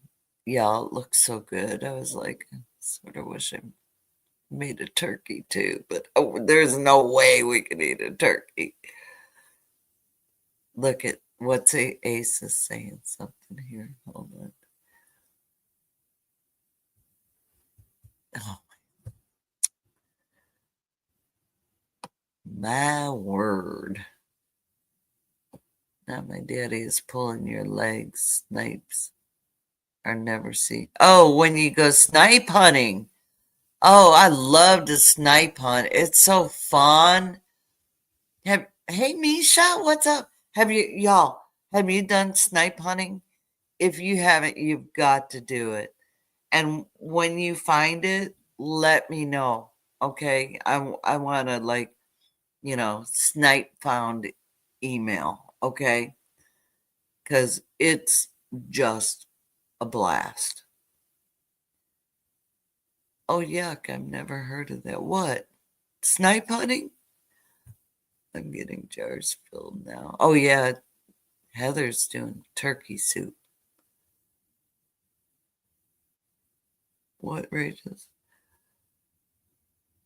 y'all, it looks so good. I was like, I sort of wish I made a turkey too, but there's no way we could eat a turkey. Look at What's Ace is saying something here. Hold on. Oh, my word. Now my daddy is pulling your legs. Snipes are never seen. Oh, when you go snipe hunting. Oh, I love to snipe hunt. It's so fun. Hey Misha, what's up? Have you done snipe hunting? If you haven't, you've got to do it. And when you find it, let me know. Okay? I want to snipe found email, okay? Cuz it's just a blast. Oh yuck, I've never heard of that. What? Snipe hunting? I'm getting jars filled now. Oh yeah, Heather's doing turkey soup. What rages?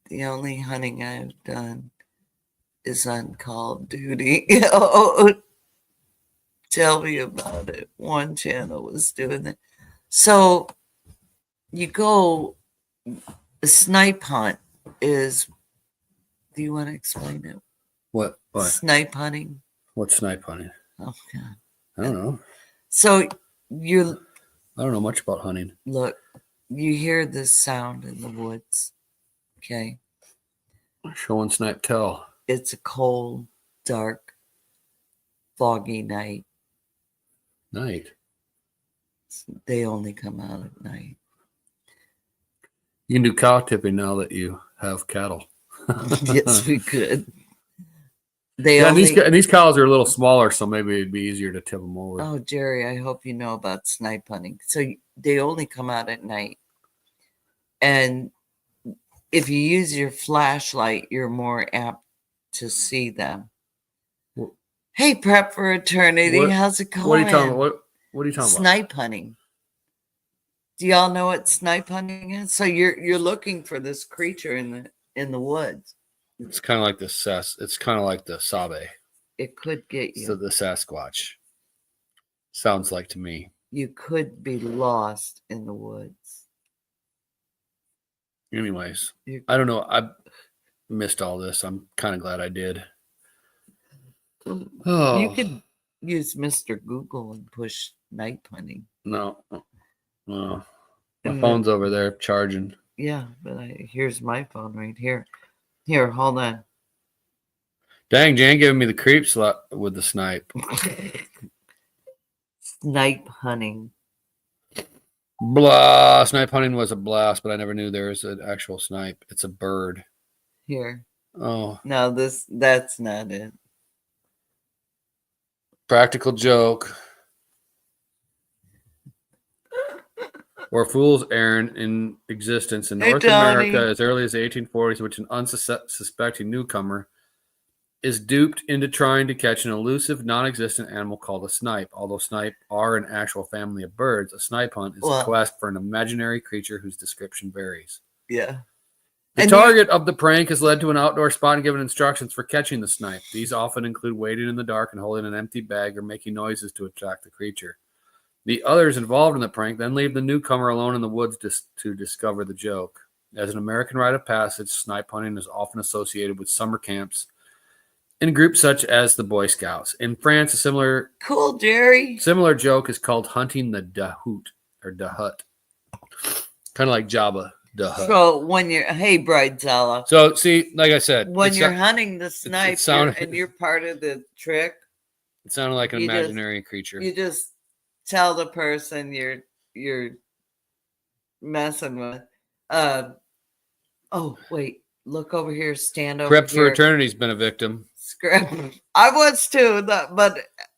The only hunting I've done is on Call of Duty. Oh, tell me about it. One channel was doing it. So you go, a snipe hunt is, do you want to explain it? What? Snipe hunting? What's snipe hunting? Oh, God. I don't know. So I don't know much about hunting. Look, you hear this sound in the woods, okay? Show and snipe tell. It's a cold, dark, foggy night. They only come out at night. You can do cow tipping now that you have cattle. Yes, we could. These cows are a little smaller, so maybe it'd be easier to tip them over. Oh, Jerry, I hope you know about snipe hunting. So they only come out at night. And if you use your flashlight, you're more apt to see them. Hey, Prep for Eternity, how's it going? What are you talking about? What are you talking about? Snipe hunting. Do y'all know what snipe hunting is? So you're looking for this creature in the woods. It's kind of like the It's kind of like the Sabe. It could get you. So the Sasquatch. Sounds like to me. You could be lost in the woods. Anyways, I don't know. I missed all this. I'm kind of glad I did. Oh. You could use Mr. Google and push night hunting. No. My phone's over there charging. Yeah, but here's my phone right here. Here, hold on. Dang, Jan giving me the creeps with the snipe. Snipe hunting. Blah. Snipe hunting was a blast, but I never knew there was an actual snipe. It's a bird. Here. Oh. No, that's not it. Practical joke. Or fool's errand in existence in North America as early as the 1840s, in which an unsuspecting newcomer is duped into trying to catch an elusive, non-existent animal called a snipe. Although snipe are an actual family of birds, a snipe hunt is a quest for an imaginary creature whose description varies. Yeah. The target of the prank is led to an outdoor spot and given instructions for catching the snipe. These often include waiting in the dark and holding an empty bag or making noises to attract the creature. The others involved in the prank then leave the newcomer alone in the woods to discover the joke. As an American rite of passage, snipe hunting is often associated with summer camps in groups such as the Boy Scouts. In France, a similar joke is called hunting the dahoot or dahut, kind of like Jabba the Hutt. So when hey Bridezilla. So see, like I said, when you're hunting the snipe and you're part of the trick, it sounded like an imaginary creature. You just tell the person you're messing with. Oh wait, look over here. Stand over Prep here. for Eternity's been a victim. I was too, but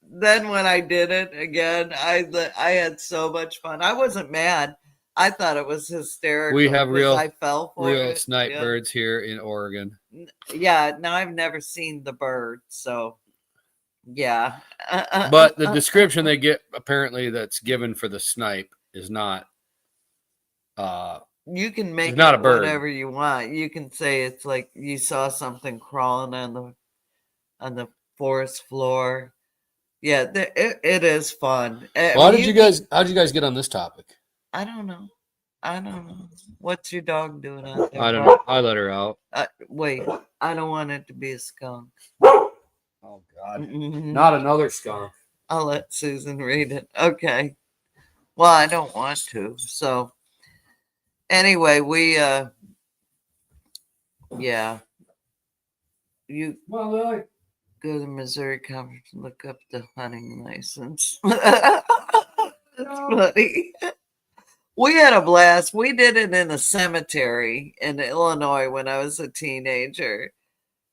then when I did it again, I had so much fun. I wasn't mad. I thought it was hysterical. We have real snipe birds here in Oregon. Yeah, now I've never seen the bird, so yeah. But the description they get apparently that's given for the snipe is not. You can make it whatever you want. You can say it's like you saw something crawling on the forest floor. Yeah, it is fun. Well, how'd you guys get on this topic? I don't know. What's your dog doing out there? I don't know. I let her out. Wait, I don't want it to be a skunk. Oh God, not another skunk. I'll let Susan read it. Okay. Well, I don't want to. So anyway, we yeah. You go to the Missouri conference and look up the hunting license. That's funny. We had a blast. We did it in a cemetery in Illinois when I was a teenager.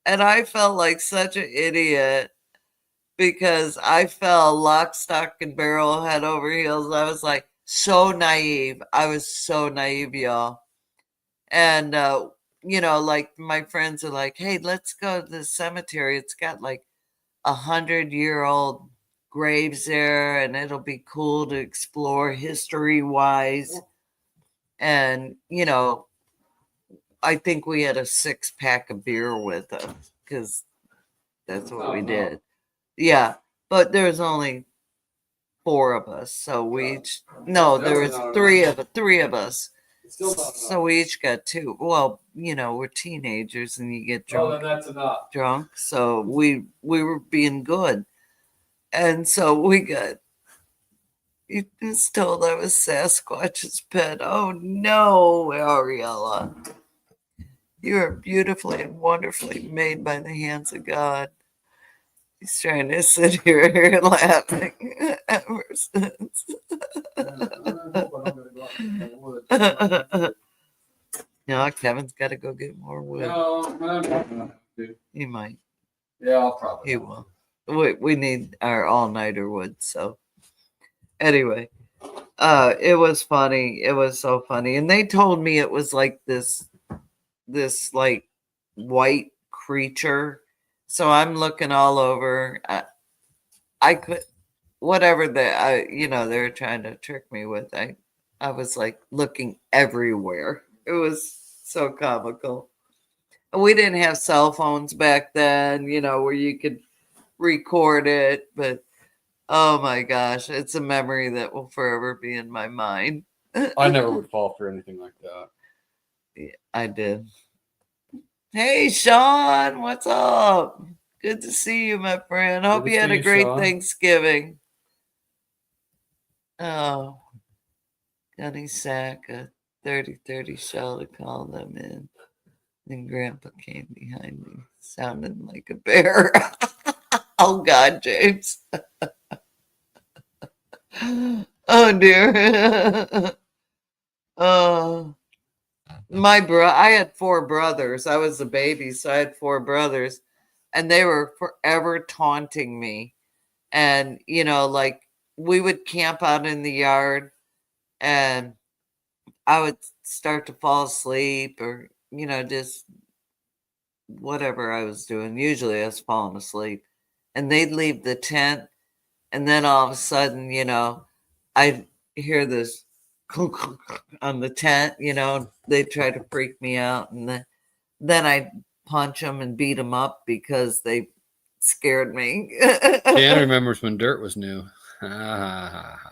And I felt like such an idiot because I fell lock, stock, and barrel head over heels. I was like so naive. I was so naive, y'all. And, like my friends are like, hey, let's go to the cemetery. It's got like 100-year-old graves there, and it'll be cool to explore history-wise. And, I think we had a 6-pack of beer with us because that's what we did. Yeah, but there's only 4 of us, so we each. No, there was three of us. So we each got 2. Well, we're teenagers, and you get drunk. Oh, then that's enough. Drunk, so we were being good, and so we got. You just told I was Sasquatch's pet. Oh no, Ariella. You are beautifully and wonderfully made by the hands of God. He's trying to sit here laughing ever since. No, Kevin's got to go get more wood. No, He might. Yeah, I'll probably. He will. We need our all-nighter wood, so. Anyway, it was funny. It was so funny. And they told me it was like this like white creature. So I'm looking all over. I could, whatever they were trying to trick me with. I was like looking everywhere. It was so comical. We didn't have cell phones back then, where you could record it, but oh my gosh, it's a memory that will forever be in my mind. I never would fall for anything like that. Yeah, I did. Hey, Sean, what's up? Good to see you, my friend. Hope you had a great Thanksgiving. Oh, Gunny Sack, a 30-30 shell to call them in. Then Grandpa came behind me, sounding like a bear. Oh, God, James. Oh, dear. Oh. I had 4 brothers. I was a baby, so I had 4 brothers, and they were forever taunting me. And, like we would camp out in the yard, and I would start to fall asleep or, just whatever I was doing. Usually I was falling asleep, and they'd leave the tent, and then all of a sudden, I'd hear this on the tent, they try to freak me out, and then I'd punch them and beat them up because they scared me. Dan remembers when dirt was new.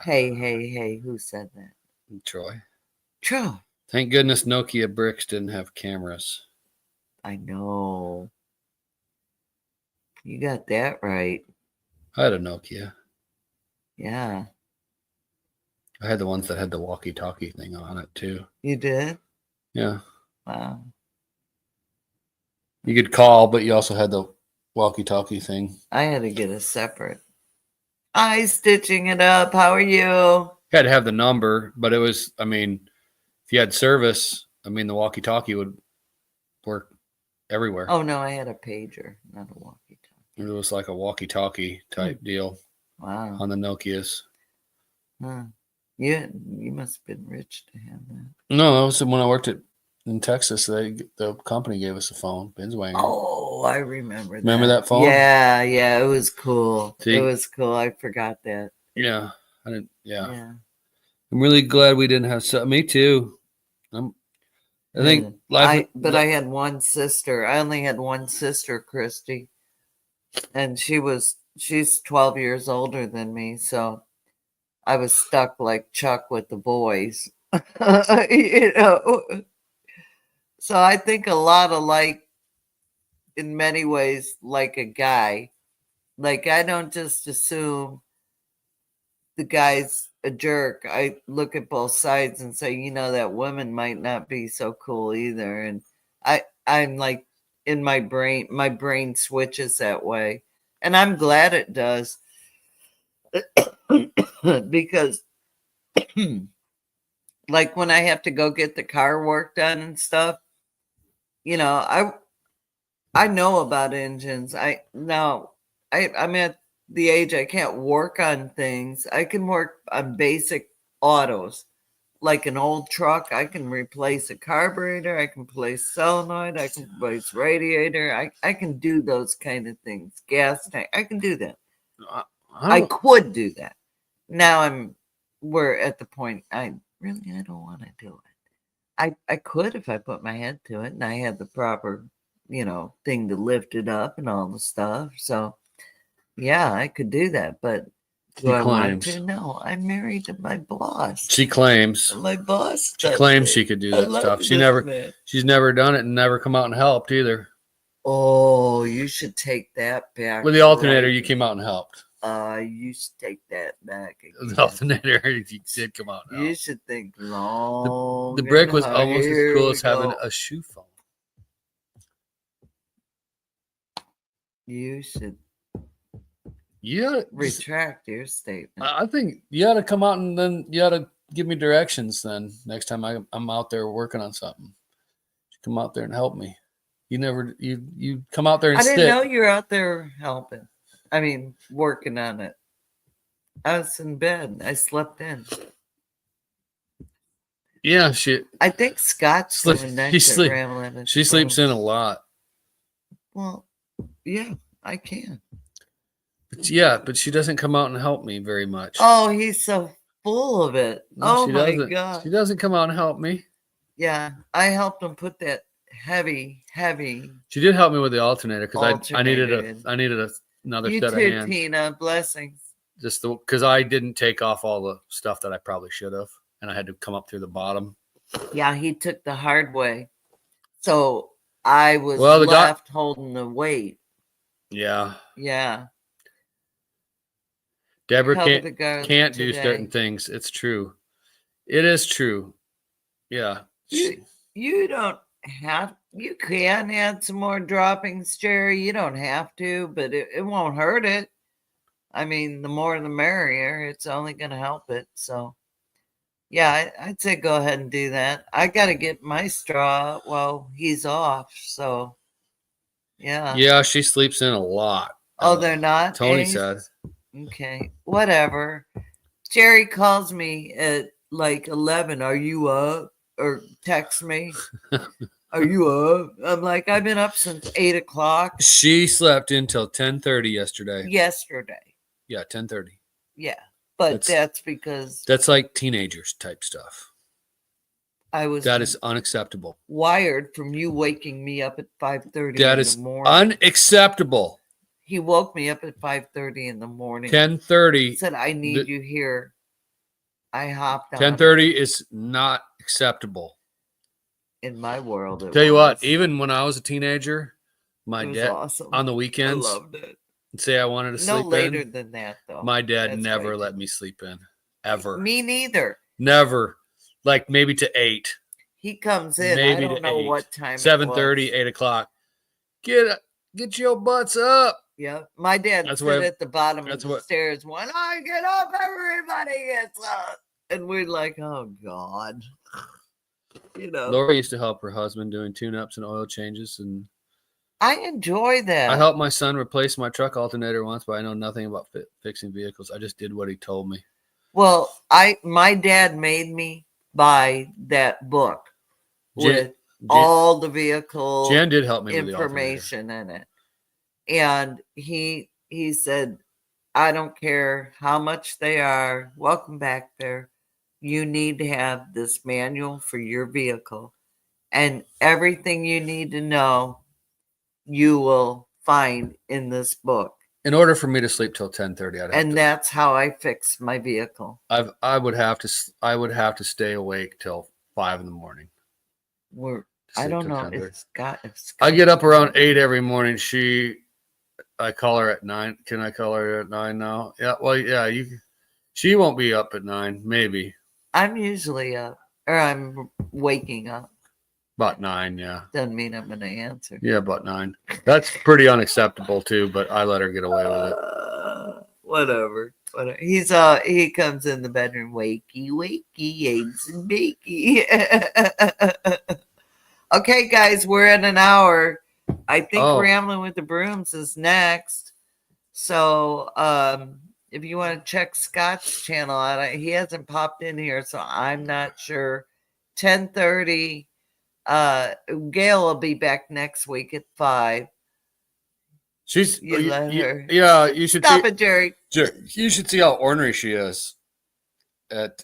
Hey, who said that? Troy. Thank goodness Nokia bricks didn't have cameras. I know. You got that right. I had a Nokia. Yeah. I had the ones that had the walkie-talkie thing on it too. You did? Yeah. Wow. You could call, but you also had the walkie-talkie thing. I had to get a separate. I stitching it up. How are you? You had to have the number, but it was, if you had service, the walkie-talkie would work everywhere. Oh, no, I had a pager, not a walkie-talkie. It was like a walkie-talkie type deal. Wow. On the Nokias. Huh. Yeah, you must have been rich to have that. No, that was when I worked in Texas. The company gave us a phone, Binswanger. Oh, I remember that. Remember that phone? Yeah, it was cool. See? It was cool. I forgot that. Yeah, I didn't. Yeah. I'm really glad we didn't have. Me too. I think life. I had one sister. I only had one sister, Christy, and she was she's 12 years older than me, so I was stuck like Chuck with the boys. You know. So I think a lot of like, in many ways, like a guy. Like, I don't just assume the guy's a jerk. I look at both sides and say, that woman might not be so cool either. And I'm like, in my brain switches that way. And I'm glad it does. Because like when I have to go get the car work done and stuff, I know about engines. I'm at the age I can't work on things. I can work on basic autos. Like an old truck, I can replace a carburetor, I can replace solenoid, I can replace radiator. I can do those kind of things. Gas tank, I can do that. I could do that. Now we're at the point I don't want to do it. I could if I put my head to it and I had the proper, thing to lift it up and all the stuff. So yeah, I could do that, but do I want to? No, I'm married to my boss. She claims. My boss. She claims she could do that stuff. She's never done it and never come out and helped either. Oh, you should take that back. With the alternator, you came out and helped. You should take that back again. The alternator, you did come out and help. You should think long. The brick was almost as cool as having a shoe phone. You should. Yeah, retract your statement. I think you ought to come out and then you ought to give me directions. Then next time I'm out there working on something, come out there and help me. You come out there and I didn't know you were out there helping. I mean, working on it. I was in bed. I slept in. Yeah, I think Scott's doing next to Ramblin'. She sleeps in a lot. Well, yeah, I can. But she doesn't come out and help me very much. Oh, he's so full of it. No, my God. She doesn't come out and help me. Yeah, I helped him put that heavy. She did help me with the alternator because I needed another set of hands. Tina, blessings. Just because I didn't take off all the stuff that I probably should have, and I had to come up through the bottom. Yeah, he took the hard way, so I was left holding the weight. Yeah. Yeah. Deborah can't do certain things. It's true. It is true. Yeah. You don't have. You can add some more droppings, Jerry. You don't have to, but it won't hurt it. I mean, the more the merrier. It's only going to help it. So, yeah, I'd say go ahead and do that. I got to get my straw while he's off. So, yeah. Yeah, she sleeps in a lot. Oh, they're not? Tony said. Okay, whatever. Jerry calls me at like 11. Are you up? Or text me. Are you up? I'm like, I've been up since 8 o'clock. She slept until 10:30 yesterday. Yeah, 10:30. Yeah, but that's because that's like teenagers type stuff. That is unacceptable. Wired from you waking me up at 5:30. That is unacceptable. He woke me up at 5:30 in the morning. 10:30. Said, I need you here. I hopped on. 10:30 is not acceptable. In my world, Tell you what, even when I was a teenager, my dad awesome. On the weekends, I loved it. Say I wanted to sleep no later than that, though. My dad never let me sleep in, ever. Me neither. Never. Like maybe to 8. He comes in. Maybe I don't know 8. What time. 7:30, 8 o'clock. Get your butts up. Yeah, my dad stood at the bottom of the stairs. When I get up, everybody gets up, and we're like, "Oh God." Laura used to help her husband doing tune-ups and oil changes, and I enjoy that. I helped my son replace my truck alternator once, but I know nothing about fixing vehicles. I just did what he told me. Well, my dad made me buy that book with all the vehicle. Jen did help me information with in it, and he said, "I don't care how much they are. Welcome back there. You need to have this manual for your vehicle, and everything you need to know, you will find in this book." In order for me to sleep till 10:30, that's how I fix my vehicle. I would have to stay awake till 5 in the morning. I don't know. I get up around 8 every morning. I call her at 9. Can I call her at 9 now? Yeah. Well, yeah. She won't be up at 9. Maybe. I'm usually up, or I'm waking up. About 9. Yeah. Doesn't mean I'm going to answer. Yeah, about 9. That's pretty unacceptable too. But I let her get away with it. Whatever. He comes in the bedroom, wakey, eggs and bakey. Okay, guys, we're at an hour. I think Rambling with the Brooms is next. So if you want to check Scott's channel out, he hasn't popped in here, so I'm not sure. 10:30. Gail will be back next week at 5. Let her. Yeah, you should stop it, Jerry. You should see how ornery she is at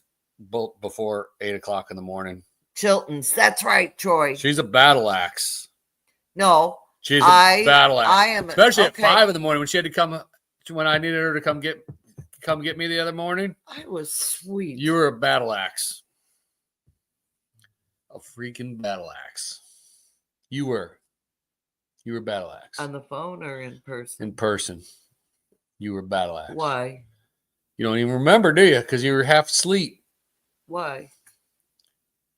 before 8 o'clock in the morning. Chilton's. That's right, Troy. She's a battle axe. No, she's a battle axe. I am, especially at 5 in the morning when she had to come. When I needed her to come get me the other morning. I was sweet. You were a battle axe. A freaking battle axe. You were battle axe. On the phone or in person? In person. You were battle axe. Why? You don't even remember, do you? Because you were half asleep. Why?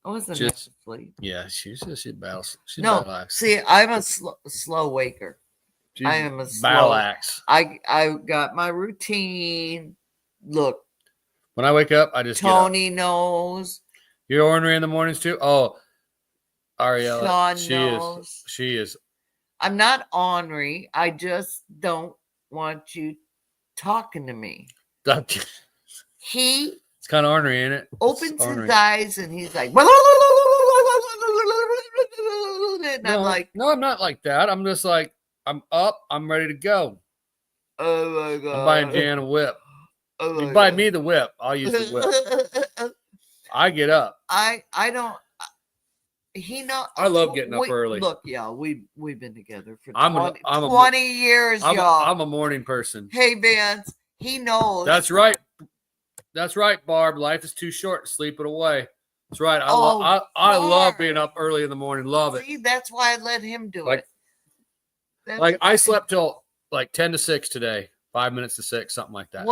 I wasn't half asleep. Yeah, she's battle axe. See, I'm a slow waker. I am a battle axe. I got my routine. Look. When I wake up, I just Tony knows. You're ornery in the mornings too? Oh, Ariella. Sean knows. She is. I'm not ornery. I just don't want you talking to me. It's kind of ornery, ain't it? Opens his eyes and he's like, and I'm like, no, I'm not like that. I'm just like, I'm up. I'm ready to go. Oh my God. I'm buying Jan a whip. Oh you buy me the whip. I'll use the whip. I get up. I don't. He know. I love getting up early. Look, y'all, we've been together for 20 years, y'all. I'm a morning person. Hey, Vance, he knows. That's right. That's right, Barb. Life is too short to sleep it away. That's right. I love being up early in the morning. Love it. See, that's why I let him do it. I slept till like 10 to 6 today. 5 minutes to 6, something like that.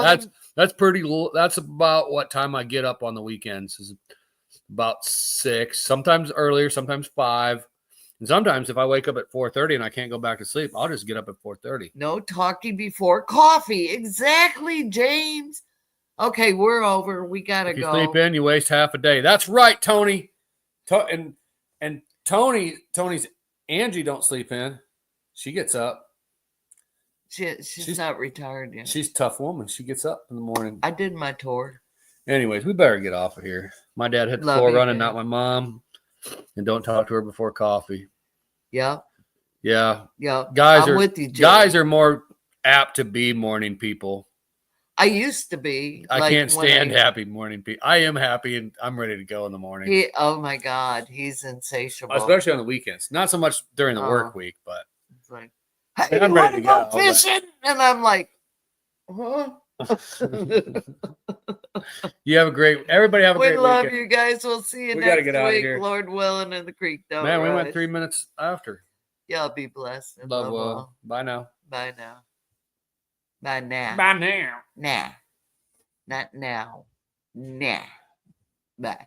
That's pretty. That's about what time I get up on the weekends. Is about 6. Sometimes earlier, sometimes 5, and sometimes if I wake up at 4:30 and I can't go back to sleep, I'll just get up at 4:30. No talking before coffee. Exactly, James. Okay, we're over. We gotta go. You sleep in, you waste half a day. That's right, Tony. And Tony's Angie don't sleep in. She gets up. She's not retired yet. She's a tough woman. She gets up in the morning. I did my tour. Anyways, we better get off of here. My dad hit the floor running, not my mom. And don't talk to her before coffee. Yeah. Yeah. Yeah. Guys with you, Jay. Guys are more apt to be morning people. I used to be. I can't stand happy morning people. I am happy and I'm ready to go in the morning. Oh my God, he's insatiable. Especially on the weekends. Not so much during the work week, but it's like, hey, I'm ready to go fishing, and I'm like, huh? You have a great. Everybody have a great weekend. We love you guys. We'll see you next week, out of here. Lord willing, in the creek. Man, we went 3 minutes after. Y'all be blessed. And love well. Bye now. Bye now. Bye now. Bye now. Nah. Not now. Nah. Bye.